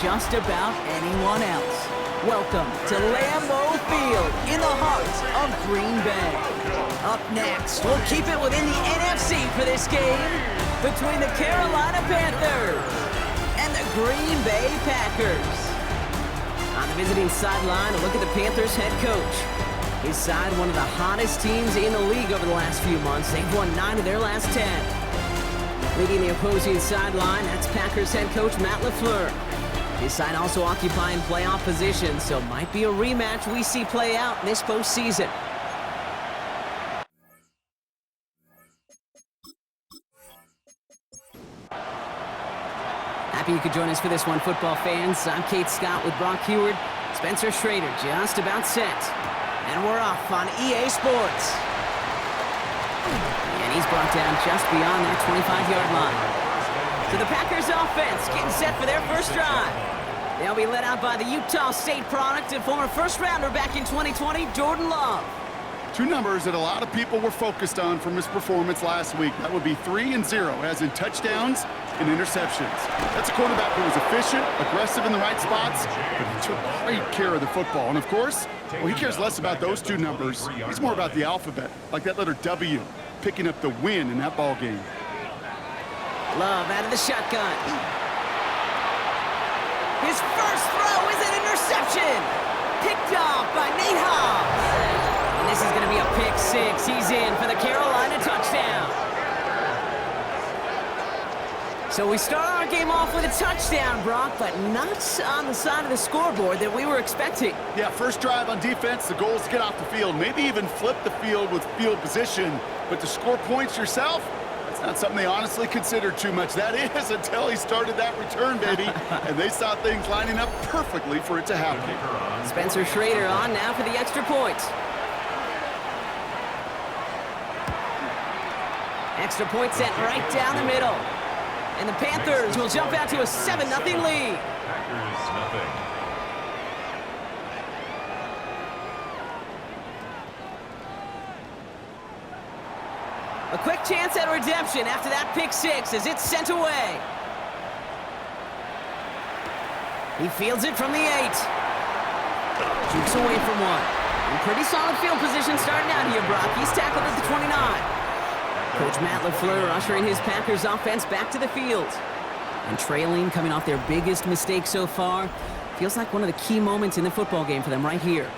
just about anyone else. Welcome to Lambeau Field in the heart of Green Bay. Up next, we'll keep it within the NFC for this game between the Carolina Panthers and the Green Bay Packers. On the visiting sideline, a look at the Panthers head coach. His side, one of the hottest teams in the league over the last few months. They've won 9 of their last 10. Leading the opposing sideline, that's Packers head coach Matt LaFleur. His side also occupying playoff position, so it might be a rematch we see play out in this postseason. Happy you could join us for this one, football fans. I'm Kate Scott with Brock Heward. Spencer Schrader just about set. And we're off on EA Sports. And he's brought down just beyond that 25-yard line. So the Packers offense getting set for their first drive. They'll be led out by the Utah State product and former first-rounder back in 2020, Jordan Love. 2 numbers that a lot of people were focused on from his performance last week. That would be 3 and 0, as in touchdowns and interceptions. That's a quarterback who was efficient, aggressive in the right spots, but he took great care of the football. And of course, well, he cares less about those 2 numbers. He's more about the alphabet, like that letter W, picking up the win in that ball game. Love out of the shotgun. His first throw is an interception. Picked off by Nate Hobbs. And this is going to be a pick 6. He's in for the Carolina touchdown. So we start our game off with a touchdown, Brock, but not on the side of the scoreboard that we were expecting. Yeah, first drive on defense, the goal is to get off the field, maybe even flip the field with field position. But to score points yourself, that's not something they honestly considered too much. That is until he started that return, baby. And they saw things lining up perfectly for it to happen. Spencer Schrader on now for the extra point. Extra point sent right down the middle. And the Panthers will jump out to a 7-0 lead. Packers nothing. A quick chance at redemption after that pick 6 as it's sent away. He fields it from the 8. Keeps away from 1. In pretty solid field position starting out here, Brock. He's tackled at the 29. Coach Matt LaFleur ushering his Packers offense back to the field. And trailing, coming off their biggest mistake so far. Feels like one of the key moments in the football game for them right here.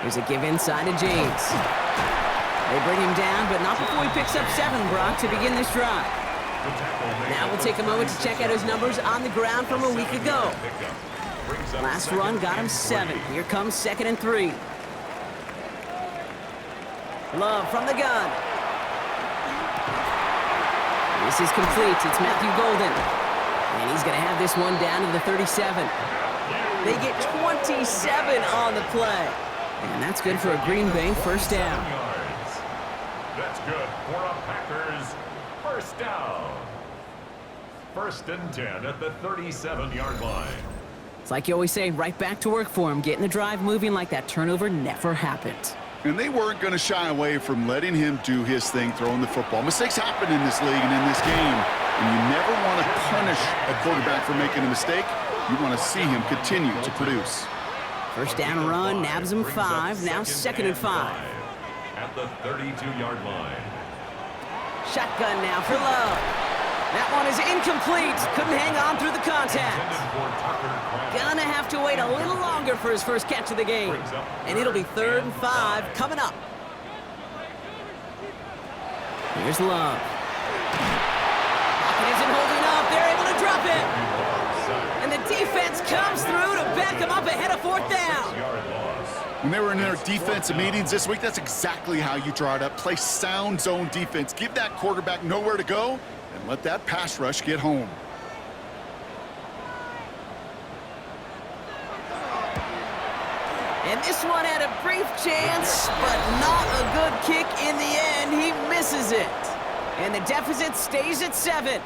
Here's a give inside to James. They bring him down, but not before he picks up 7, Brock, to begin this drive. Now we'll take a moment to check out his numbers on the ground from a week ago. Last run got him 7. Here comes 2nd and 3. Love from the gun. This is complete. It's Matthew Golden. And he's going to have this one down to the 37. They get 27 on the play. And that's good for a Green Bay first down. That's good for a Packers first down. 1st and 10 at the 37-yard line. It's like you always say, right back to work for him, getting the drive moving like that turnover never happened. And they weren't going to shy away from letting him do his thing, throwing the football. Mistakes happen in this league and in this game. And you never want to punish a quarterback for making a mistake. You want to see him continue to produce. First down run, nabs him 5. Now 2nd and 5. At the 32-yard line. Shotgun now for Love. That one is incomplete. Couldn't hang on through the contact. Gonna have to wait a little longer for his first catch of the game. And it'll be 3rd and 5 coming up. Here's Love. Pocket isn't holding up. They're able to drop it. And the defense comes through to back him up ahead of 4th down. When they were in their defensive meetings this week, that's exactly how you draw it up. Play sound zone defense. Give that quarterback nowhere to go and let that pass rush get home. And this one had a brief chance, but not a good kick in the end. He misses it. And the deficit stays at 7.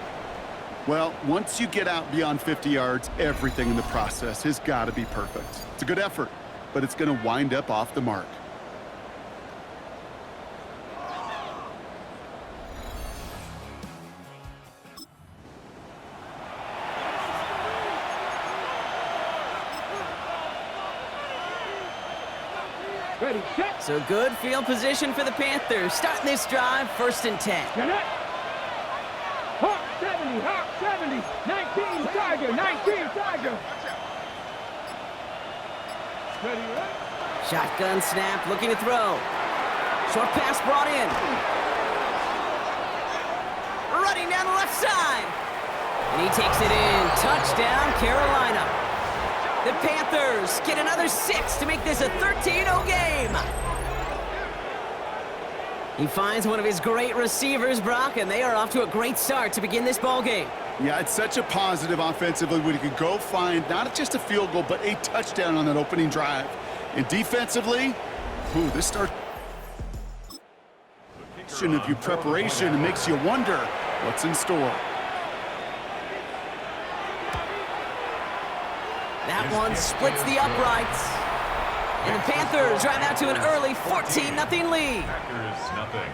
Well, once you get out beyond 50 yards, everything in the process has got to be perfect. It's a good effort, but it's going to wind up off the mark. Ready, set. So good field position for the Panthers. Starting this drive, 1st and 10. Get it. Hawk 70, Hawk 70. 19, Tiger, 19, Tiger. Ready, right? Shotgun snap, looking to throw. Short pass brought in. Running down the left side. And he takes it in. Touchdown, Carolina. The Panthers get another 6 to make this a 13-0 game. He finds one of his great receivers, Brock, and they are off to a great start to begin this ball game. Yeah, it's such a positive offensively when you can go find not just a field goal, but a touchdown on that opening drive. And defensively, this start of your preparation and makes you wonder what's in store. That one splits the uprights. And the Panthers drive out to an early 14-0 lead. Packers nothing.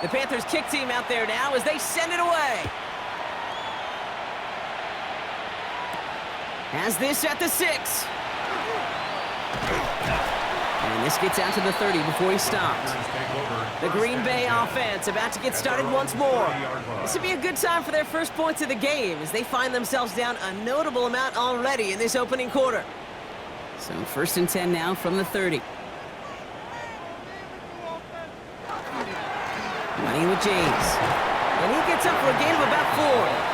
The Panthers kick team out there now as they send it away. Has this at the 6. And this gets out to the 30 before he stops. The Green Bay offense about to get started once more. This would be a good time for their first points of the game as they find themselves down a notable amount already in this opening quarter. So 1st and 10 now from the 30. Running with James. And he gets up for a gain of about 4.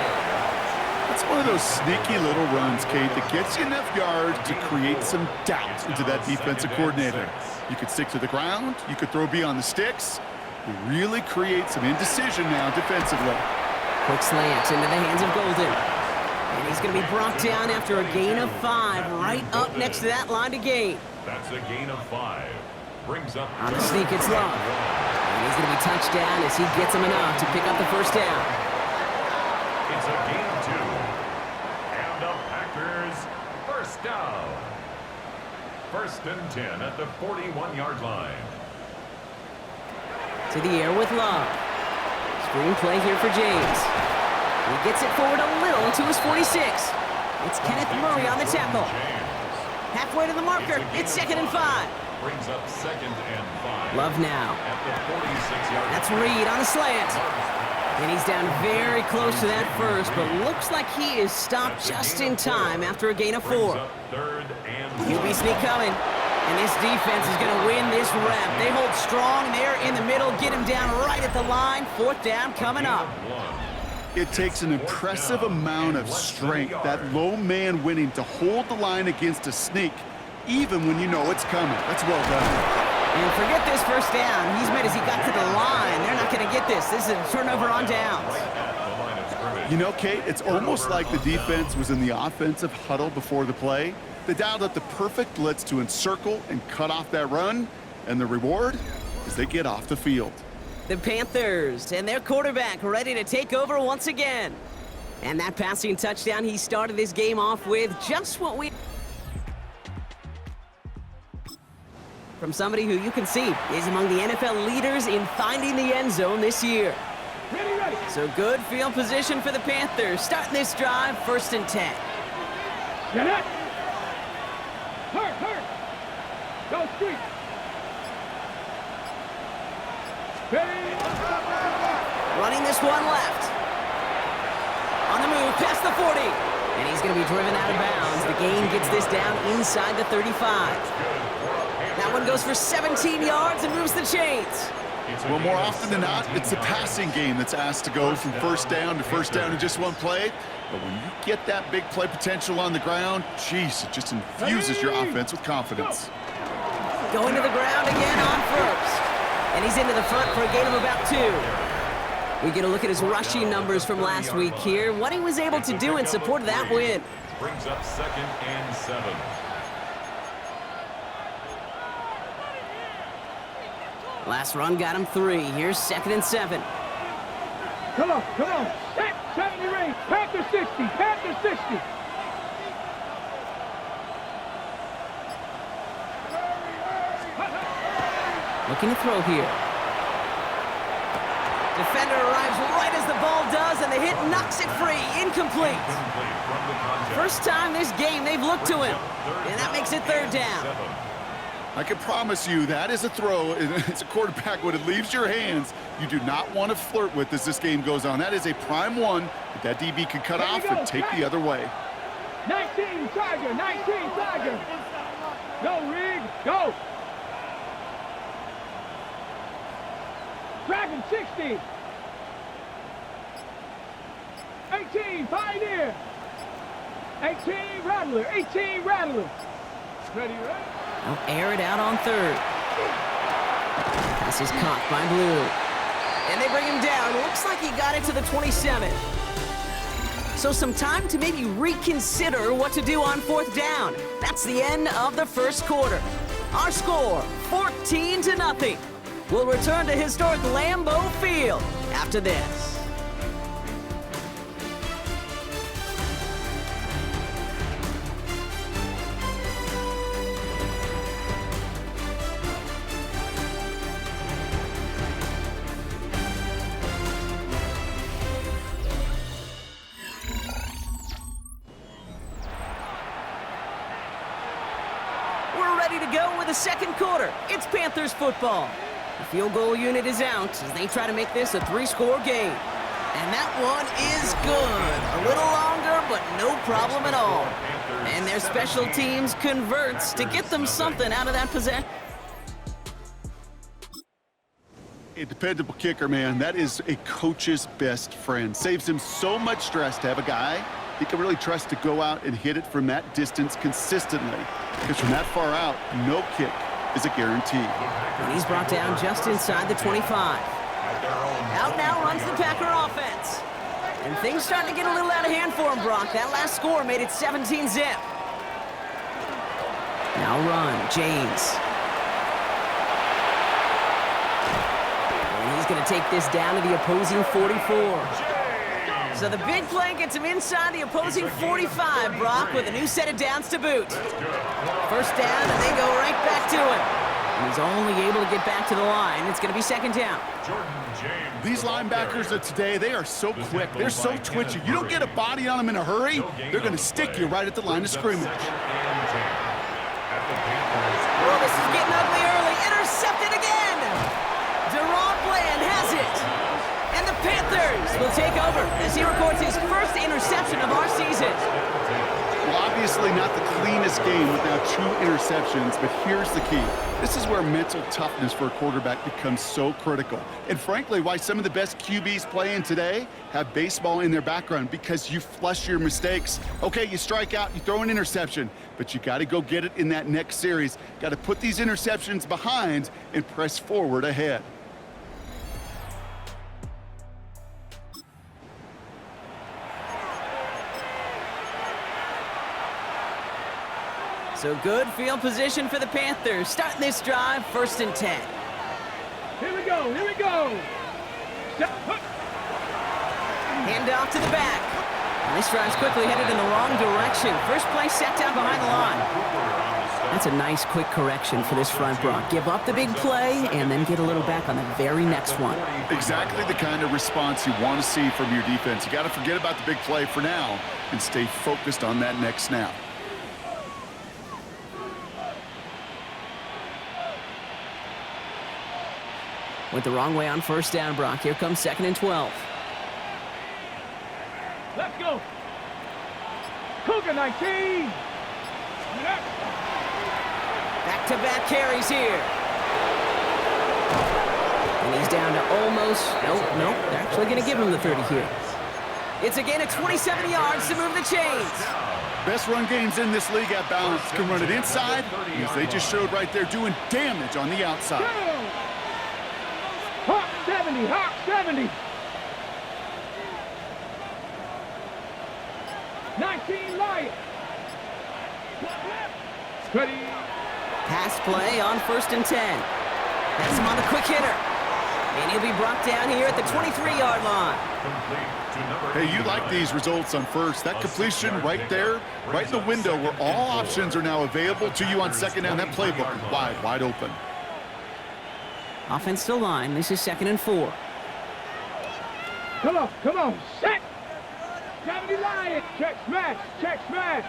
It's one of those sneaky little runs, Kate, that gets you enough yards to create some doubt into that defensive coordinator. You could stick to the ground. You could throw beyond the sticks. You really create some indecision now defensively. Quick slant into the hands of Golden. And he's going to be brought down after a gain of 5 right up next to that line to gain. That's a gain of 5. Brings up On the sneak, it's Love. And he's going to be touched down as he gets him enough to pick up the first down. It's a gain of 2. And the Packers first down. 1st and 10 at the 41-yard line. To the air with Love. Screen play here for James. He gets it forward a little to his 46. It's Kenneth Murray on the tackle. Halfway to the marker. It's 2nd and 5. Brings up 2nd and 5. Love now. At the 46-yard line. That's Reed on a slant. And he's down very close to that first, but looks like he is stopped just in time after a gain of 4. QB sneak coming. And this defense is going to win this rep. They hold strong there in the middle, get him down right at the line. 4th down coming up. It takes an impressive amount of strength, that low man winning, to hold the line against a sneak, even when you know it's coming. That's well done. And forget this first down. He's made as he got to the line. They're not going to get this. This is a turnover on downs. You know, Kate, it's almost like the defense was in the offensive huddle before the play. They dialed up the perfect blitz to encircle and cut off that run. And the reward is they get off the field. The Panthers and their quarterback ready to take over once again. And that passing touchdown he started this game off with, just what we... from somebody who you can see is among the NFL leaders in finding the end zone this year. Ready. So good field position for the Panthers. Starting this drive, 1st and 10. Get it. Hurt. Go street. Ready. Running this one left. On the move, past the 40. And he's going to be driven out of bounds. The gain gets this down inside the 35. That one goes for 17 yards and moves the chains. Well, more often than not, it's the passing game that's asked to go from first down in just one play. But when you get that big play potential on the ground, geez, it just infuses your offense with confidence. Going to the ground again on first. And he's into the front for a gain of about 2. We get a look at his rushing numbers from last week here, what he was able to do in support of that win. Brings up 2nd and 7. Last run got him 3. Here's 2nd and 7. Come on. Set 70 range. Panther 60. Looking to throw here. Defender arrives right as the ball does, and the hit knocks it free. Incomplete. First time this game they've looked to him, and that makes it third down. I can promise you that is a throw. It's a quarterback when it leaves your hands, you do not want to flirt with as this game goes on. That is a prime one that DB can cut off and take the other way. 19 Tiger, 19 Tiger. Go, Rig, go. Dragon 60. 18 Pioneer. 18 Rattler, 18 Rattler. Ready, right? They'll air it out on third. Pass is caught by Blue. And they bring him down. Looks like he got it to the 27. So some time to maybe reconsider what to do on fourth down. That's the end of the first quarter. Our score, 14-0. We'll return to historic Lambeau Field after this. To go with the second quarter. It's Panthers football. The field goal unit is out as they try to make this a 3-score game. And that one is good. A little longer, but no problem at all. And their special teams converts to get them something out of that possession. A dependable kicker, man. That is a coach's best friend. Saves him so much stress to have a guy he can really trust to go out and hit it from that distance consistently. Because from that far out, no kick is a guarantee. And he's brought down just inside the 25. Out now runs the Packer offense. And things starting to get a little out of hand for him, Brock. That last score made it 17-zip. Now run, James. And he's going to take this down to the opposing 44. So the big play gets him inside the opposing 45, Brock, with a new set of downs to boot. First down, and they go right back to him. And he's only able to get back to the line. It's going to be second down. These linebackers of today, they are so quick. They're so twitchy. You don't get a body on them in a hurry, they're going to stick you right at the line of scrimmage. Oh, this is getting ugly early. Intercepted again. Deron Bland has it. And the Panthers will take over as he records his first interception of our season. Well, obviously not the cleanest game with now 2 interceptions, but here's the key. This is where mental toughness for a quarterback becomes so critical. And frankly, why some of the best QBs playing today have baseball in their background, because you flush your mistakes. Okay, you strike out, you throw an interception, but you got to go get it in that next series. Got to put these interceptions behind and press forward ahead. So good field position for the Panthers. Starting this drive, 1st and 10. Here we go, here we go. Hand off to the back. And this drive's quickly headed in the wrong direction. First play set down behind the line. That's a nice quick correction for this front, Brock. Give up the big play and then get a little back on the very next one. Exactly the kind of response you want to see from your defense. You got to forget about the big play for now and stay focused on that next snap. Went the wrong way on first down, Brock. Here comes 2nd and 12. Let's go. Cougar 19. Back-to-back carries here. And he's down to almost... Nope. They're actually going to give him the 30 here. It's a gain of 27 yards to move the chains. Best run games in this league at balance. Can run it inside, as they just showed right there, doing damage on the outside. Hawk 70, Hawk 70. 19 Lion. Ready. Pass play on 1st and 10. That's him on the quick hitter. And he'll be brought down here at the 23-yard line. Hey, you like these results on first. That completion right there, right in the window where all options are now available to you on 2nd down. That playbook is wide open. Offense to line. This is 2nd and 4. Come on, set! 70 Lion, check smash, check smash!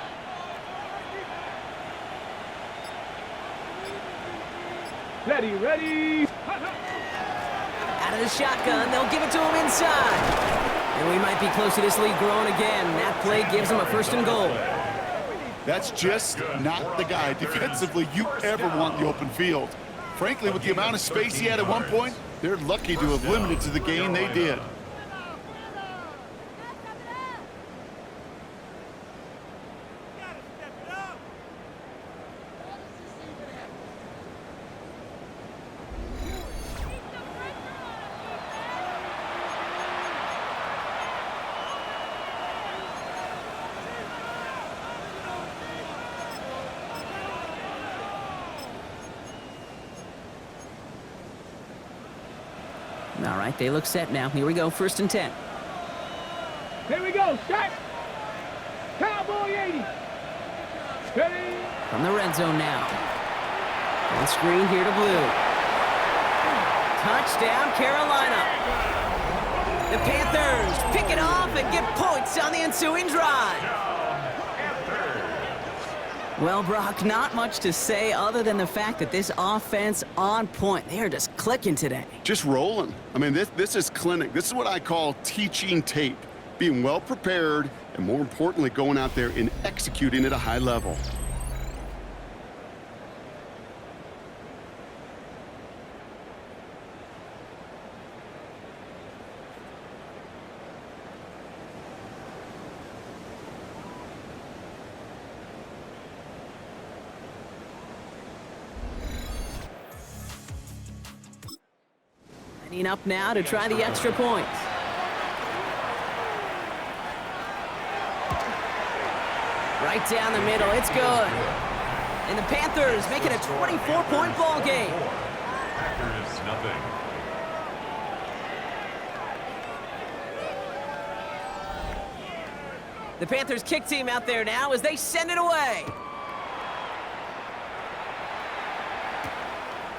Ready! Out of the shotgun, they'll give it to him inside. And we might be close to this lead growing again. That play gives them a 1st and goal. That's just not the guy defensively you ever want in the open field. Frankly, with the amount of space he had at one point, they're lucky to have limited to the game they did. All right, they look set now. Here we go, 1st and 10. Here we go, set! Cowboy 80! Ready? From the red zone now. On screen here to blue. Touchdown, Carolina. The Panthers pick it off and get points on the ensuing drive. Well, Brock, not much to say other than the fact that this offense on point. They are just clicking today. Just rolling. I mean, this is clinic. This is what I call teaching tape. Being well prepared, and more importantly, going out there and executing at a high level. Lining up now to try the extra points. Right down the middle, it's good. And the Panthers make it a 24-point ball game. Packers nothing. The Panthers kick team out there now as they send it away.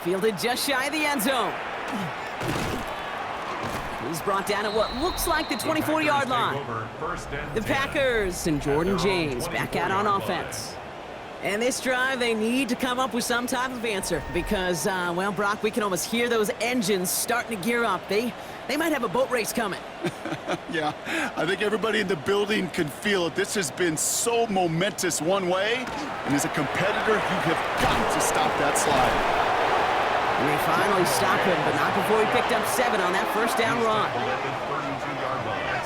Fielded just shy of the end zone. He's brought down at what looks like the 24-yard line. The Packers and Jordan James back out on offense. And this drive, they need to come up with some type of answer because, well, Brock, we can almost hear those engines starting to gear up. They might have a boat race coming. Yeah, I think everybody in the building can feel it. This has been so momentous one way, and as a competitor, you have got to stop that slide. And they finally stop him, but not before he picked up 7 on that 1st down run.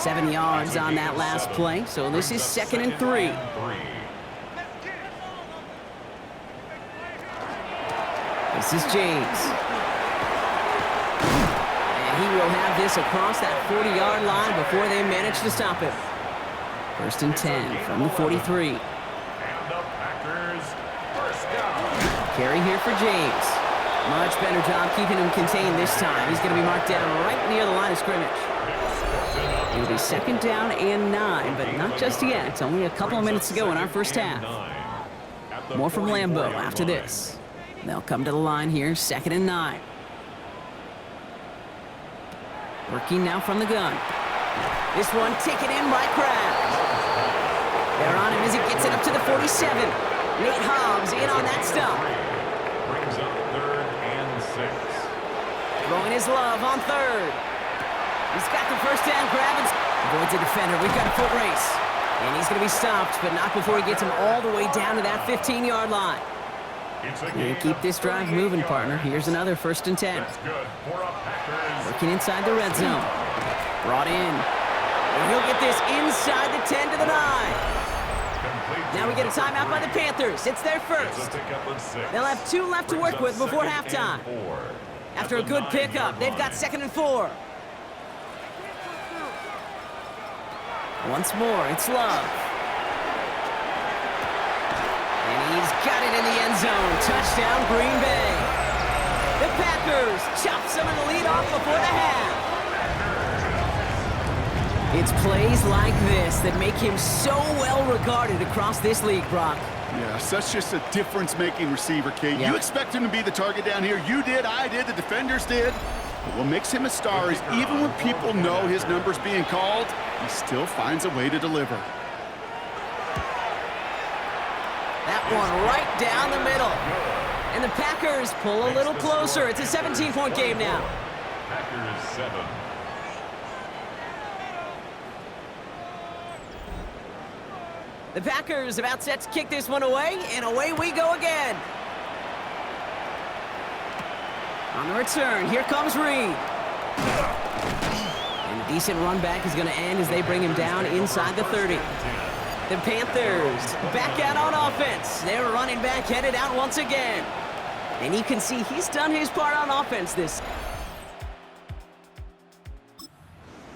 7 yards on that last play, so this is 2nd and 3. This is James. And he will have this across that 40-yard line before they manage to stop him. 1st and 10 from the 43. And the Packers first down. Carry here for James. Much better job keeping him contained this time. He's going to be marked down right near the line of scrimmage. It'll be 2nd down and 9, but not just yet. It's only a couple of minutes to go in our first half. More from Lambeau after this. They'll come to the line here, 2nd and 9. Working now from the gun. This one taken in by Krabs. They're on him as he gets it up to the 47. Nate Hobbs in on that stop. Brings up 3rd and 6. Throwing his love on 3rd. He's got the 1st down grab and avoids a defender. We've got a foot race. And he's going to be stopped, but not before he gets him all the way down to that 15-yard line. You keep this drive moving, partner. Here's another 1st and 10. That's good for a Packers. Working inside the red zone. Brought in. And he'll get this inside the 10 to the 9. Now we get a timeout by the Panthers. It's their first. They'll have 2 left to work with before halftime. After a good pickup, they've got 2nd and 4. Once more, it's Love. And he's got it in the end zone. Touchdown, Green Bay. The Packers chop some of the lead off before the half. It's plays like this that make him so well regarded across this league, Brock. Yeah, such just a difference-making receiver, Kate. Yeah. You expect him to be the target down here. You did, I did, the defenders did. But what makes him a star is even when people know his number's being called, he still finds a way to deliver. That one right down the middle. And the Packers pull a little closer. It's a 17-point game now. Packers 7. The Packers about set to kick this one away, and away we go again. On the return, here comes Reed. And a decent run back is going to end as they bring him down inside the 30. The Panthers back out on offense. Their running back headed out once again. And you can see he's done his part on offense this.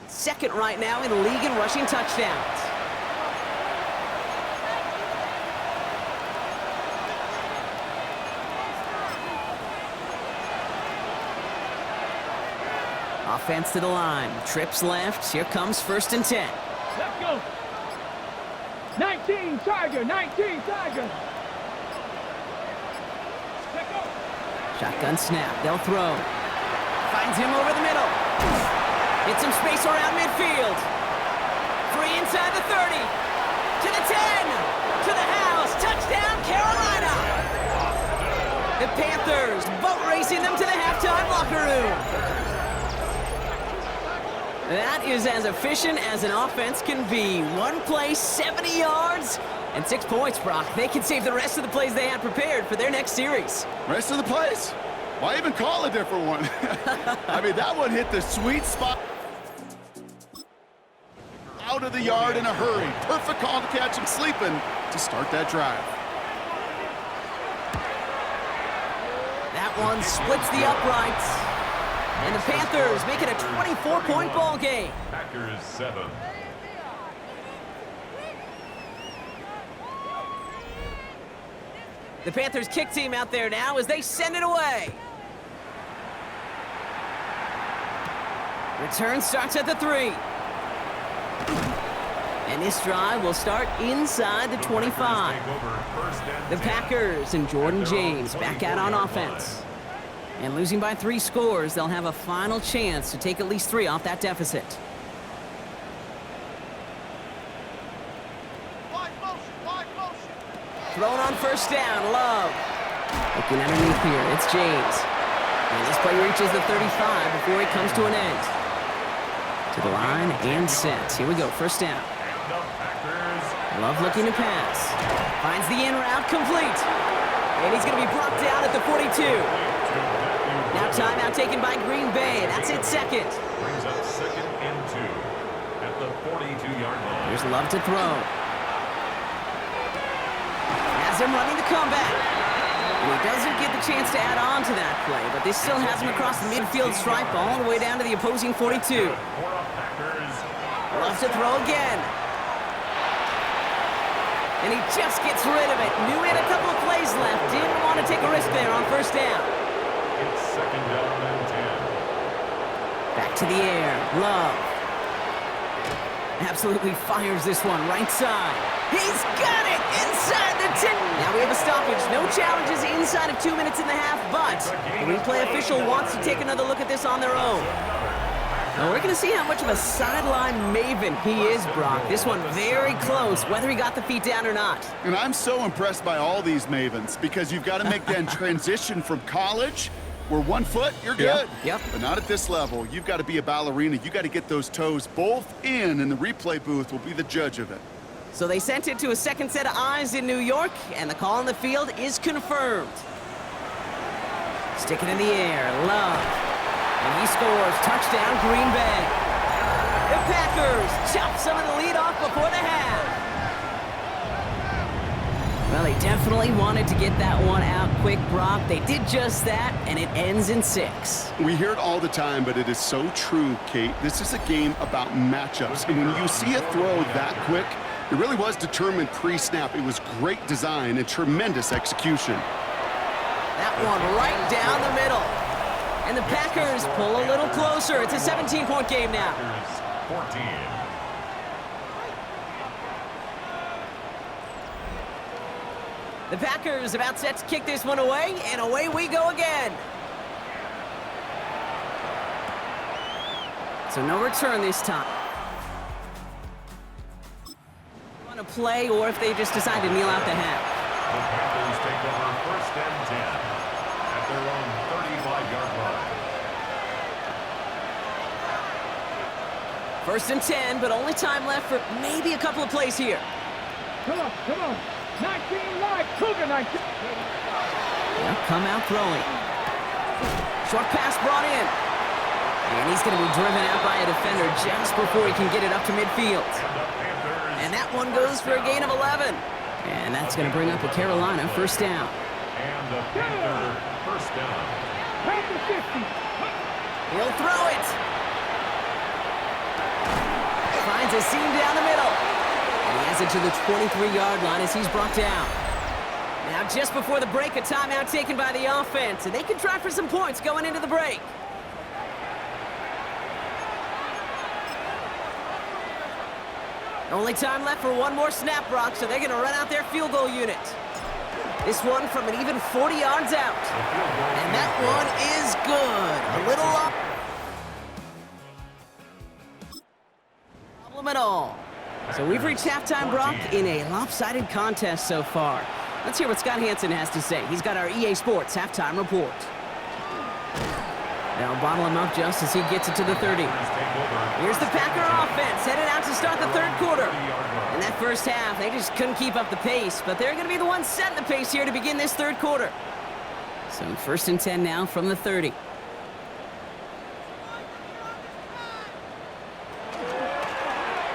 Second right now in the league in rushing touchdowns. Offense to the line. Trips left. Here comes 1st and 10. Let's go. 19 Tiger, 19 Tiger. Let's go. Shotgun snap. They'll throw. Finds him over the middle. Get some space around midfield. Free inside the 30. To the 10. To the house. Touchdown, Carolina. The Panthers boat racing them to the halftime locker room. That is as efficient as an offense can be. One play, 70 yards, and 6 points, Brock. They can save the rest of the plays they had prepared for their next series. Rest of the plays? Why even call a different one? I mean, that one hit the sweet spot. Out of the yard in a hurry. Perfect call to catch him sleeping to start that drive. That one splits the uprights. And the Panthers make it a 24-point ball game. Packers 7. The Panthers kick team out there now as they send it away. Return starts at the 3. And this drive will start inside the 25. The Packers and Jordan James back out on offense. And losing by 3 scores, they'll have a final chance to take at least 3 off that deficit. Thrown on 1st down, Love. Looking underneath here, it's James. And this play reaches the 35 before it comes to an end. To the line and set. Here we go, 1st down. Love looking to pass. Finds the in route complete. And he's going to be brought down at the 42. Now timeout taken by Green Bay. That's it, 2nd. Brings up 2nd and 2 at the 42-yard line. Here's Love to throw. Has him running the comeback. And he doesn't get the chance to add on to that play, but this still has him across the midfield stripe all the way down to the opposing 42. Love to throw again. And he just gets rid of it. Knew he had a couple of plays left. Didn't want to take a risk there on 1st down. It's 2nd down and 10. Back to the air. Love. Absolutely fires this one right side. He's got it inside the 10. Now we have a stoppage. No challenges inside of 2 minutes and a half, but the replay official wants to take another look at this on their own. Now we're going to see how much of a sideline maven he is, Brock. This one very close, whether he got the feet down or not. And I'm so impressed by all these mavens because you've got to make that transition from college where 1 foot, you're good. Yep. But not at this level. You've got to be a ballerina. You got to get those toes both in, and the replay booth will be the judge of it. So they sent it to a second set of eyes in New York, and the call on the field is confirmed. Stick it in the air, Love. And he scores. Touchdown, Green Bay. The Packers chop some of the lead off before the half. Well, they definitely wanted to get that one out quick, Brock. They did just that, and it ends in 6. We hear it all the time, but it is so true, Kate. This is a game about matchups. And when you see a throw that quick, it really was determined pre-snap. It was great design and tremendous execution. That one right down the middle. And the Packers pull a little closer. It's a 17-point game now. Packers 14. The Packers about set to kick this one away, and away we go again. So no return this time. Want to play, or if they just decide to kneel out the half. The Panthers take over 1st and 10 at their own 35-yard line. 1st and 10, but only time left for maybe a couple of plays here. Come on, come on. 19 live, Cougar 19. They'll come out throwing. Short pass brought in. And he's going to be driven out by a defender just before he can get it up to midfield. And that one goes for a gain of 11. And that's going to bring up a Carolina 1st down. And the Panther 1st down. Panther 50. He'll throw it. Finds a seam down the middle. And he has it to the 23-yard line as he's brought down. Now just before the break, a timeout taken by the offense. And they can try for some points going into the break. Only time left for one more snap, Brock, so they're going to run out their field goal unit. This one from an even 40 yards out. And that one is good. A little off. Problem at all. So we've reached halftime, Brock, in a lopsided contest so far. Let's hear what Scott Hansen has to say. He's got our EA Sports halftime report. They'll bottle him up just as he gets it to the 30. Here's the Packer offense headed out to start the 3rd quarter. In that 1st half, they just couldn't keep up the pace, but they're going to be the ones setting the pace here to begin this 3rd quarter. So 1st and 10 now from the 30.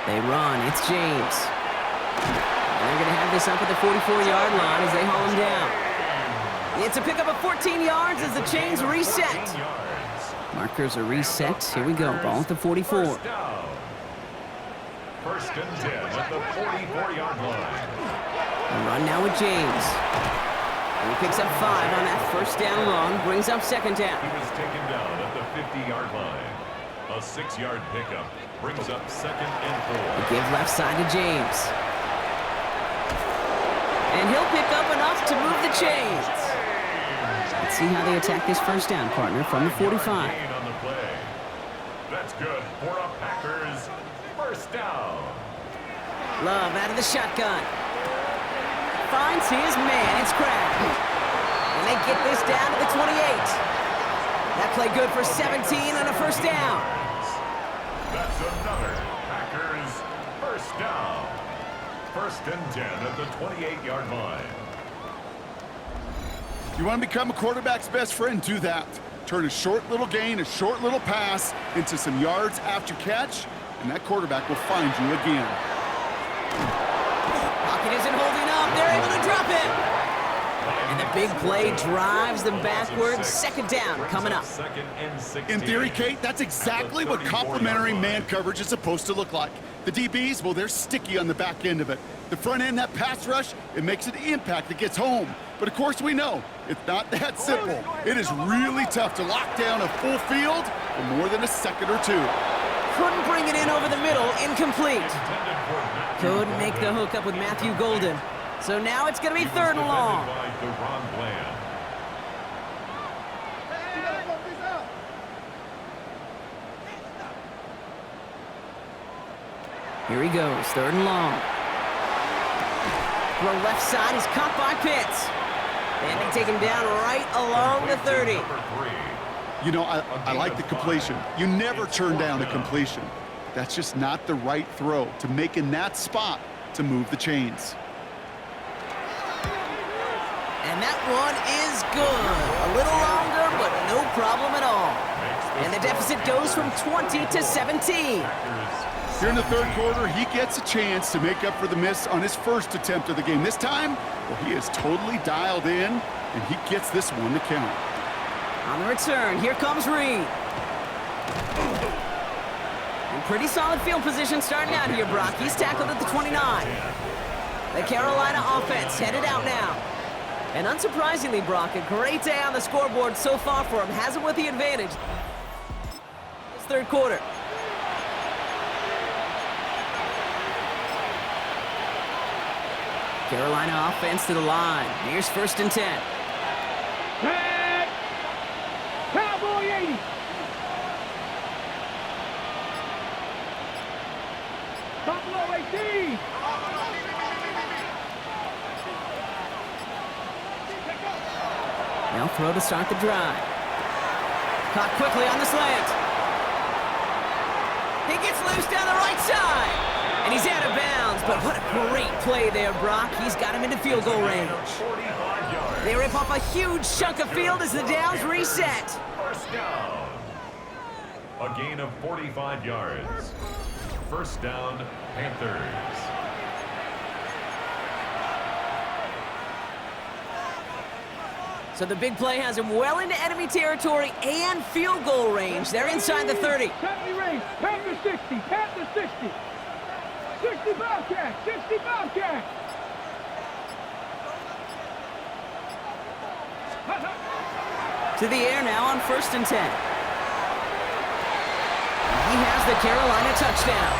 They run. It's James. And they're going to have this up at the 44-yard line as they haul him down. It's a pickup of 14 yards as the chains reset. Markers are reset. Here we go. Ball at the 44. 1st and 10 at the 44-yard line. Run now with James. And he picks up 5 on that 1st down run. Brings up 2nd down. He was taken down at the 50-yard line. A 6-yard pickup brings up 2nd and 4. They give left side to James. And he'll pick up enough to move the chains. Let's see how they attack this 1st down, partner, from the 45. Gain on the play. That's good for a Packers 1st down. Love out of the shotgun. Finds his man. It's Crab. And they get this down to the 28. That play good for 17 on a 1st down. That's another Packers 1st down. 1st and 10 at the 28-yard line. You want to become a quarterback's best friend, do that. Turn a short little gain, a short little pass into some yards after catch, and that quarterback will find you again. Pocket isn't holding up. They're able to drop it. And the big play drives them backwards. 2nd down coming up. 2nd and 16. In theory, Kate, that's exactly what complementary man coverage is supposed to look like. The DBs, well, they're sticky on the back end of it. The front end, that pass rush, it makes an impact that gets home. But of course we know, it's not that simple. It is really tough to lock down a full field for more than a second or two. Couldn't bring it in over the middle. Incomplete. Couldn't make the hook up with Matthew Golden. So now it's going to be 3rd and long. Here he goes, 3rd and long. The left side is caught by Pitts. And they take him down right along the 30. You know, I like the completion. You never turn down a completion. That's just not the right throw to make in that spot to move the chains. And that one is good. A little longer, but no problem at all. And the deficit goes from 20 to 17. Here in the 3rd quarter, he gets a chance to make up for the miss on his 1st attempt of the game. This time, well, he is totally dialed in, and he gets this one to count. On the return, here comes Reed. In pretty solid field position starting out here, Brock. He's tackled at the 29. The Carolina offense headed out now. And unsurprisingly, Brock, a great day on the scoreboard so far for him. Has him with the advantage. This 3rd quarter. Carolina offense to the line. Here's 1st and 10. Tag! Cowboy 80! Buffalo 18. Now throw to start the drive. Caught quickly on the slant. He gets loose down the right side. And he's out of bounds, but what a great play there, Brock. He's got him into field goal range. They rip off a huge chunk of field as the downs reset. First down. A gain of 45 yards. First down, Panthers. So the big play has him well into enemy territory and field goal range. They're inside the 30. 70 range. Panthers 60. Panthers 60. 60 Bobcats. 60 Bobcats. To the air now on 1st and 10. He has the Carolina touchdown.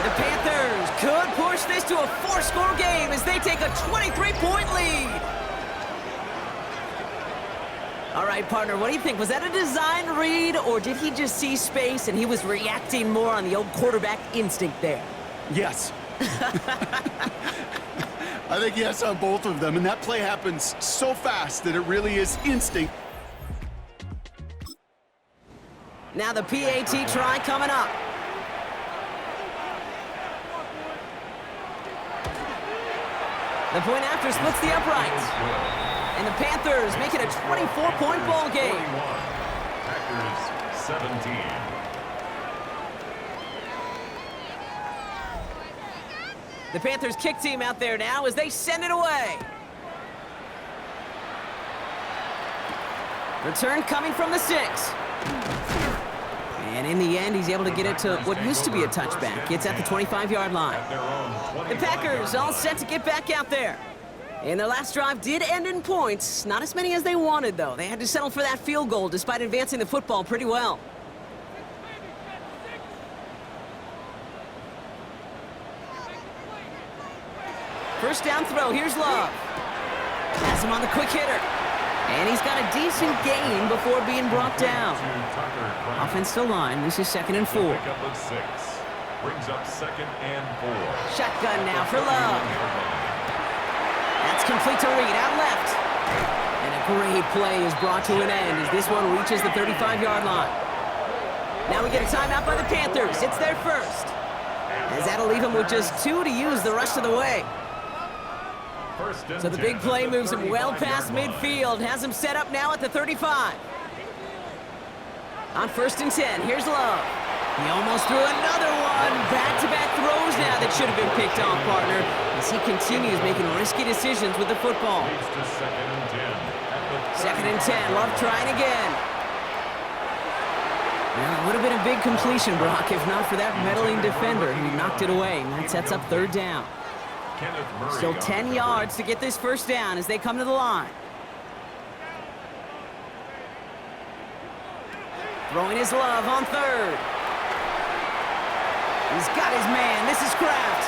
The Panthers could push this to a 4-score game as they take a 23-point lead. All right, partner, what do you think? Was that a design read, or did he just see space and he was reacting more on the old quarterback instinct there? Yes. I think yes on both of them, and that play happens so fast that it really is instinct. Now the PAT try coming up. The point after splits the uprights. And the Panthers make it a 24-point ball game. Packers 17. The Panthers kick team out there now as they send it away. Return coming from the 6. And in the end, he's able to get it to what used to be a touchback. It's at the 25-yard line. The Packers all set to get back out there. And their last drive did end in points. Not as many as they wanted, though. They had to settle for that field goal despite advancing the football pretty well. First down throw. Here's Love. Has him on the quick hitter. And he's got a decent gain before being brought down. Offensive line. This is 2nd and 4. Pickup of 6. Brings up 2nd and 4. Shotgun now for Love. That's complete to Reed, out left. And a great play is brought to an end as this one reaches the 35-yard line. Now we get a timeout by the Panthers. It's their first. As that'll leave them with just 2 to use the rest of the way. So the big play moves him well past midfield, has him set up now at the 35. On 1st and 10, here's Love. He almost threw another one. Back-to-back throws now that should have been picked off, partner, as he continues making risky decisions with the football. 2nd and 10, Love trying again. Well, it would have been a big completion, Brock, if not for that meddling defender who knocked it away. And that sets up 3rd down. Still 10 yards to get this first down as they come to the line. Throwing his Love on 3rd. He's got his man. This is Kraft.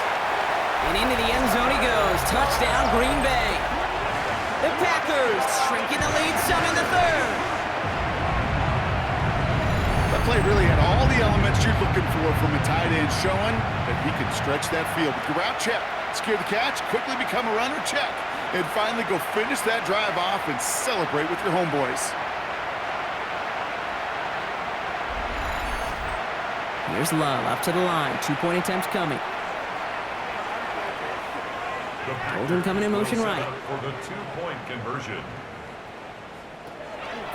And into the end zone he goes. Touchdown, Green Bay. The Packers shrinking the lead some in the 3rd. That play really had all the elements you're looking for from a tight end, showing that he can stretch that field. With the route check, secure the catch, quickly become a runner, check, and finally go finish that drive off and celebrate with your homeboys. Here's Love up to the line. 2-point attempts coming. Holden coming in motion right. For the 2-point conversion.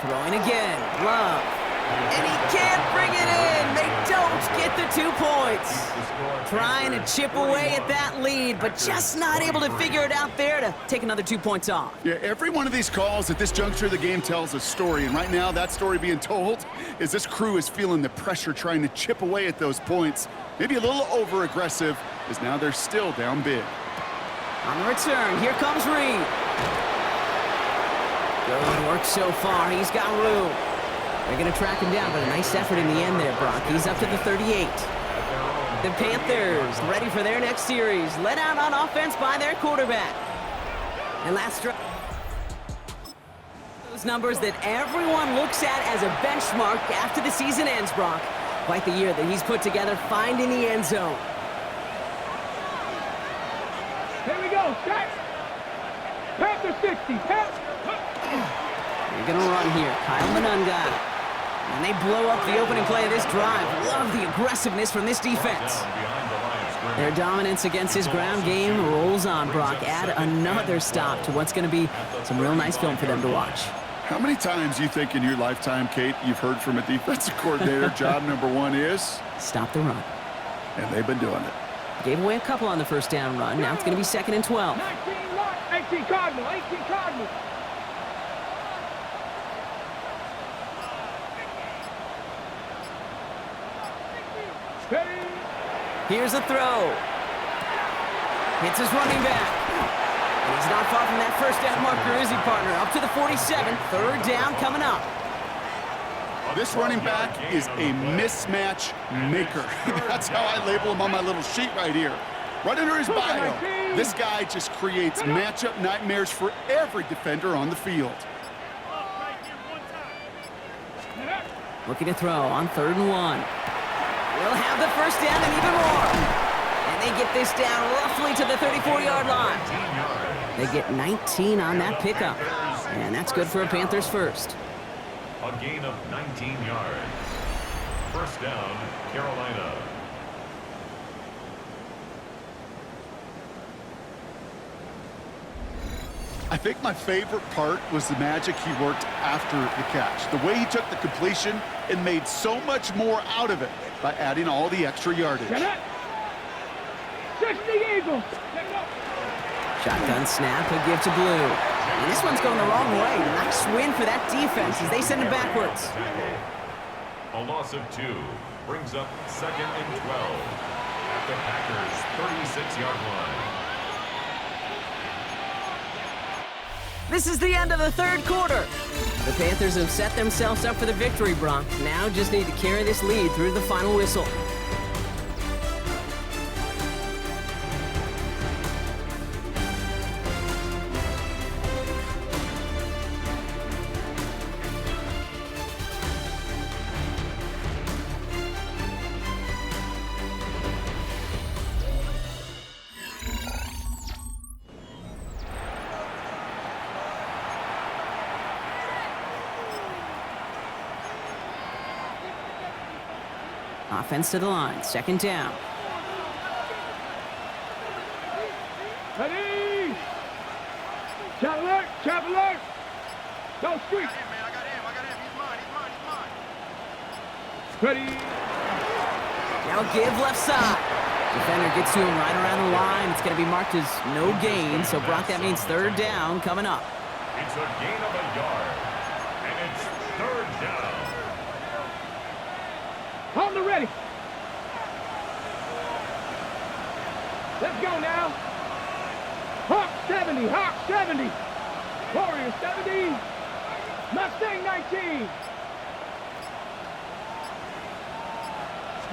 Throwing again. Love. And he can't bring it in. They don't get the 2 points. Trying to chip away at that lead, but just not able to figure it out there to take another 2 points off. Yeah, every one of these calls at this juncture of the game tells a story, and right now that story being told is this crew is feeling the pressure trying to chip away at those points. Maybe a little over-aggressive, as now they're still down big. On the return, here comes Reed. Good work so far. He's got room. They're going to track him down, but a nice effort in the end there, Brock. He's up to the 38. The Panthers ready for their next series. Led out on offense by their quarterback. And last drive. Those numbers that everyone looks at as a benchmark after the season ends, Brock. Quite the year that he's put together, finding the end zone. Here we go. Set. Panther 60. They're gonna run here. Kyle Manunga. And they blow up the opening play of this drive. Love the aggressiveness from this defense. Their dominance against his ground game rolls on, Brock. Add another stop to what's going to be some real nice film for them to watch. How many times you think in your lifetime, Kate, you've heard from a defensive coordinator, job number one is? Stop the run. And they've been doing it. Gave away a couple on the first down run. Now it's going to be 2nd and 12. 18 Cardinal. 18 Cardinal. Here's a throw. Hits his running back. And he's not far from that first down marker, is he, partner? Up to the 47. 3rd down coming up. This running back is a mismatch maker. That's how I label him on my little sheet right here. Right under his bio, this guy just creates matchup nightmares for every defender on the field. Looking to throw on 3rd and 1. We'll have the first down and even more. And they get this down roughly to the 34-yard line. They get 19 on that pickup. And that's good for a Panthers first. A gain of 19 yards. First down, Carolina. I think my favorite part was the magic he worked after the catch. The way he took the completion and made so much more out of it by adding all the extra yardage. Get it. 60 Eagles. Shotgun snap, a give to Blue. And this one's going the wrong way. Nice win for that defense as they send it backwards. A loss of 2 brings up 2nd and 12 at the Packers' 36-yard line. This is the end of the 3rd quarter. The Panthers have set themselves up for the victory, Brock. Now just need to carry this lead through the final whistle. Offense to the line, 2nd down. Ready! Chop alert! Chop alert! Don't squeak! I got him. He's mine. Ready! Now give left side. Defender gets to him right around the line. It's going to be marked as no gain, so Brock, that means 3rd down coming up. It's a gain of a yard, and it's 3rd down. On the ready. Let's go now. Hawk 70. Warrior 70. Mustang 19.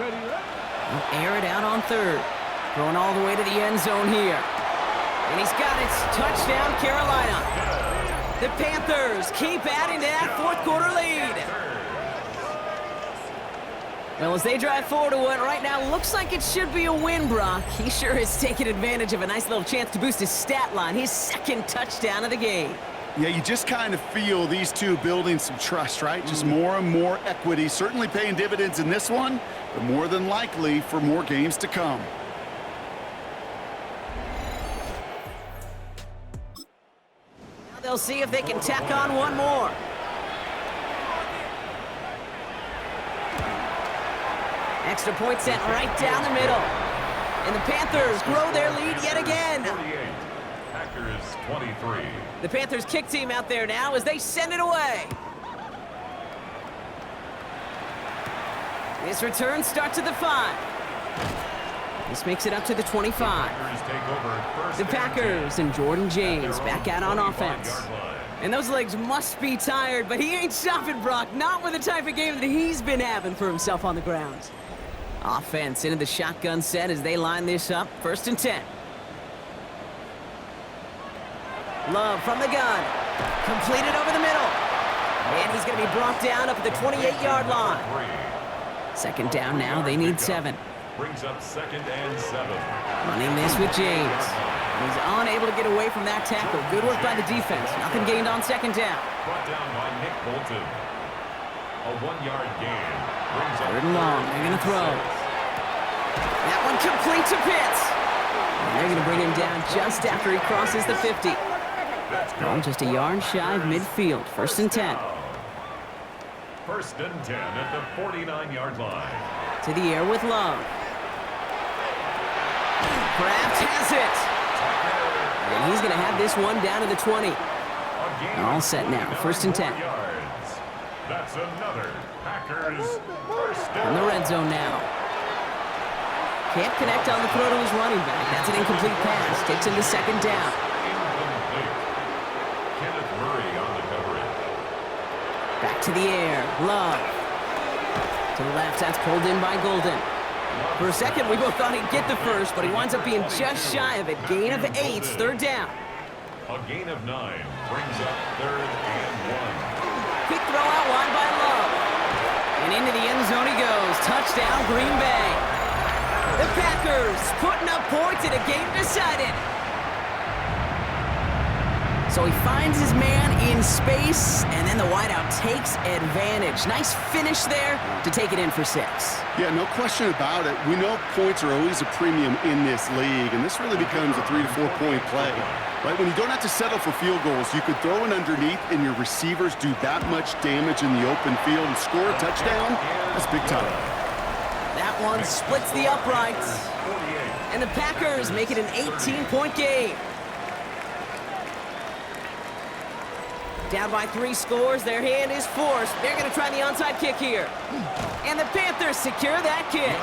Ready. He'll air it out on 3rd. Going all the way to the end zone here. And he's got it. Touchdown, Carolina. The Panthers keep adding to that 4th quarter lead. Well, as they drive forward to what right now looks like it should be a win, Brock, he sure has taken advantage of a nice little chance to boost his stat line. His 2nd touchdown of the game. Yeah, you just kind of feel these two building some trust, right? Just more and more equity. Certainly paying dividends in this one, but more than likely for more games to come. Now they'll see if they can tack on one more. Extra point sent right down the middle. And the Panthers grow their lead yet again. 48, Packers 23. The Panthers kick team out there now as they send it away. This return starts at the 5. This makes it up to the 25. The Packers and Jordan James back out on offense. And those legs must be tired, but he ain't stopping, Brock. Not with the type of game that he's been having for himself on the ground. Offense into the shotgun set as they line this up. 1st and 10. Love from the gun. Completed over the middle. And he's going to be brought down up at the 28-yard line. 2nd down now. They need 7. brings up 2nd and 7. Running this with James. He's unable to get away from that tackle. Good work by the defense. Nothing gained on 2nd down. Brought down by Nick Bolton. A 1-yard gain brings up 3rd and long. They're going to throw. That one complete to Pitts. And they're going to bring him down just after he crosses the 50. Well, just a yard shy of midfield. 1st and 10. 1st and 10 at the 49-yard line. To the air with Love. Kraft has it. And he's going to have this one down to the 20. All set now. 1st and 10. That's another Packers 1st down. In the red zone now. Can't connect on the throw to his running back. That's an incomplete pass. Takes him to 2nd down. Incomplete. Kenneth Murray on the coverage. Back to the air. Love. To the left. That's pulled in by Golden. For a second, we both thought he'd get the first, but he winds up being just shy of it. Gain of 8. 3rd down. A gain of 9 brings up 3rd and 1. Quick throw out wide by Love. And into the end zone he goes. Touchdown, Green Bay. The Packers putting up points in a game decided. So he finds his man in space, and then the wideout takes advantage. Nice finish there to take it in for 6. Yeah, no question about it. We know points are always a premium in this league, and this really becomes a 3 to 4 point play. Right? When you don't have to settle for field goals, you could throw it underneath, and your receivers do that much damage in the open field and score a touchdown. That's big time. That one splits the uprights, and the Packers make it an 18-point game. Down by 3 scores, their hand is forced. They're going to try the onside kick here. And the Panthers secure that kick.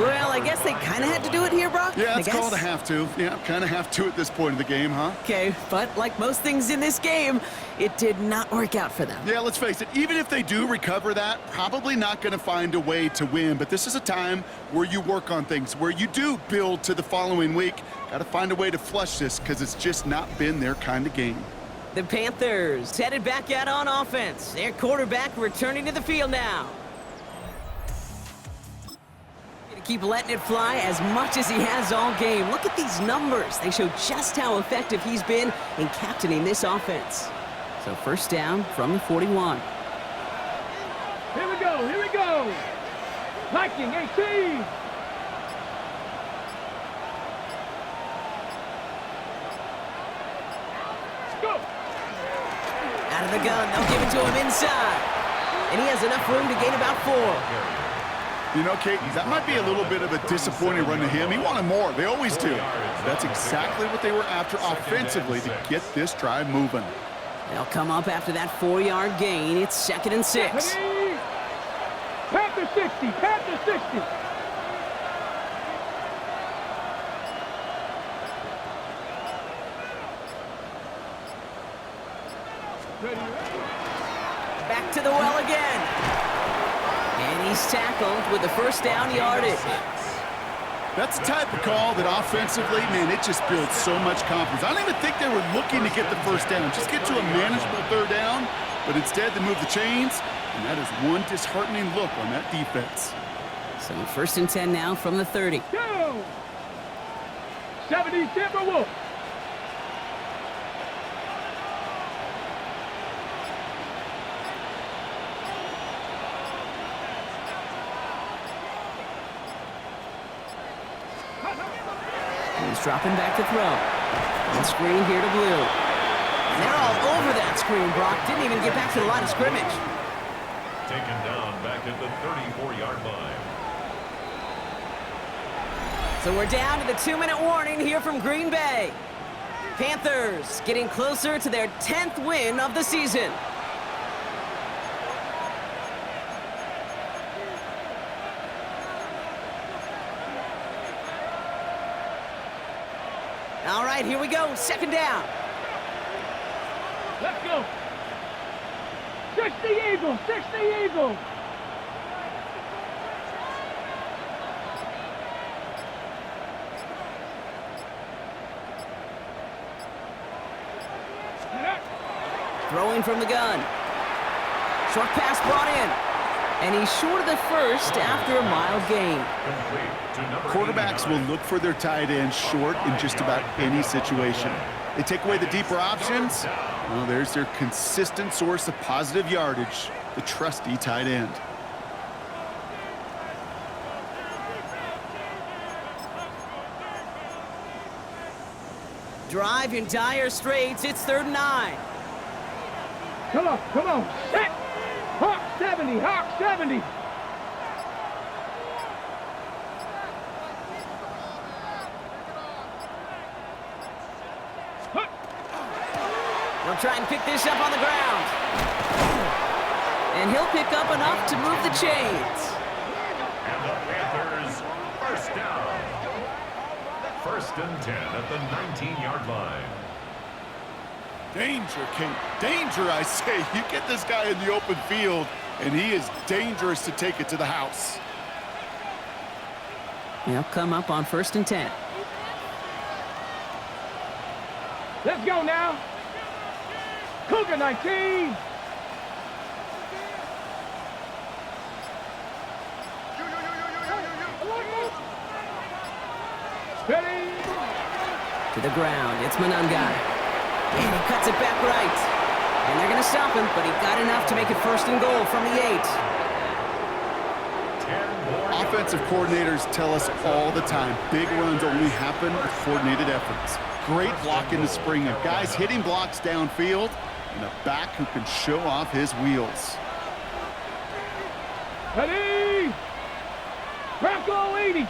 Well, I guess they kind of had to do it here, Brock. Yeah, it's called a have to. Yeah, kind of have to at this point in the game, huh? Okay, but like most things in this game, it did not work out for them. Yeah, let's face it, even if they do recover that, probably not going to find a way to win. But this is a time where you work on things, where you do build to the following week. Got to find a way to flush this because it's just not been their kind of game. The Panthers headed back out on offense. Their quarterback returning to the field now. Gonna keep letting it fly as much as he has all game. Look at these numbers. They show just how effective he's been in captaining this offense. So 1st down from the 41. Here we go, here we go. Viking 18. Go. Out of the gun, they'll give it to him inside. And he has enough room to gain about 4. You know, Kate, that might be a little bit of a disappointing run to him. He wanted more. They always do. That's exactly what they were after offensively to get this drive moving. They'll come up after that 4-yard gain. It's 2nd and 6. Panther 60, Panther 60. Back to the well again. And he's tackled with the 1st down yardage. That's the type of call that offensively, man, it just builds so much confidence. I don't even think they were looking to get the 1st down. Just get to a manageable 3rd down, but instead they move the chains, and that is one disheartening look on that defense. So 1st and 10 now from the 30. Go. 70 Timberwolves. He's dropping back to throw. On screen here to Blue. And they're all over that screen, Brock. Didn't even get back to the line of scrimmage. Taken down back at the 34-yard line. So we're down to the 2-minute warning here from Green Bay. Panthers getting closer to their 10th win of the season. All right, here we go. 2nd down. Let's go. 60 Eagles, 60 Eagles. Throwing from the gun. Short pass brought in. And he's short of the first after a mild gain. Quarterbacks will look for their tight end short in just about any situation. They take away the deeper options. Well, there's their consistent source of positive yardage, the trusty tight end. Drive in dire straits. It's 3rd and 9. Come on, come on. Set. Hawk 70, Hawk 70. He'll try and pick this up on the ground. And he'll pick up enough to move the chains. And the Panthers, first down. 1st and 10 at the 19-yard line. Danger, Kate. Danger, I say. You get this guy in the open field, and he is dangerous to take it to the house. He'll come up on 1st and 10. Let's go now. Cougar 19. Ready. To the ground. It's Manungai. And he cuts it back right. And they're going to stop him, but he got enough to make it 1st and goal from the 8. Offensive coordinators tell us all the time, big runs only happen with coordinated efforts. Great blocking to spring him. Guys hitting blocks downfield, and a back who can show off his wheels. Ready. Bronco 80.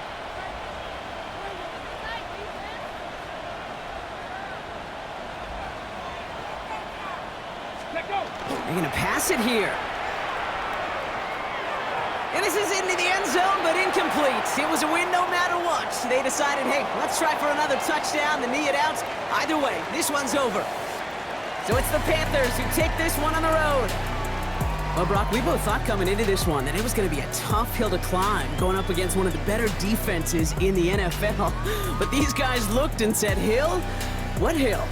Let go. They're going to pass it here. And this is into the end zone, but incomplete. It was a win no matter what. They decided, hey, let's try for another touchdown to knee it out. Either way, this one's over. So it's the Panthers who take this one on the road. Well, Brock, we both thought coming into this one that it was going to be a tough hill to climb, going up against one of the better defenses in the NFL. But these guys looked and said, hill? What hill?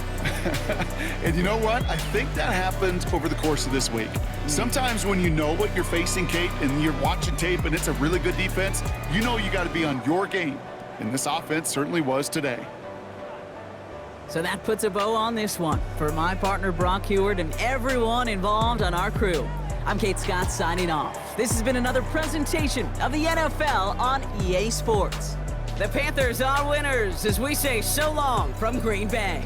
And you know what? I think that happened over the course of this week. Sometimes when you know what you're facing, Kate, and you're watching tape and it's a really good defense, you know you got to be on your game. And this offense certainly was today. So that puts a bow on this one. For my partner, Brock Heward, and everyone involved on our crew, I'm Kate Scott signing off. This has been another presentation of the NFL on EA Sports. The Panthers are winners as we say so long from Green Bay.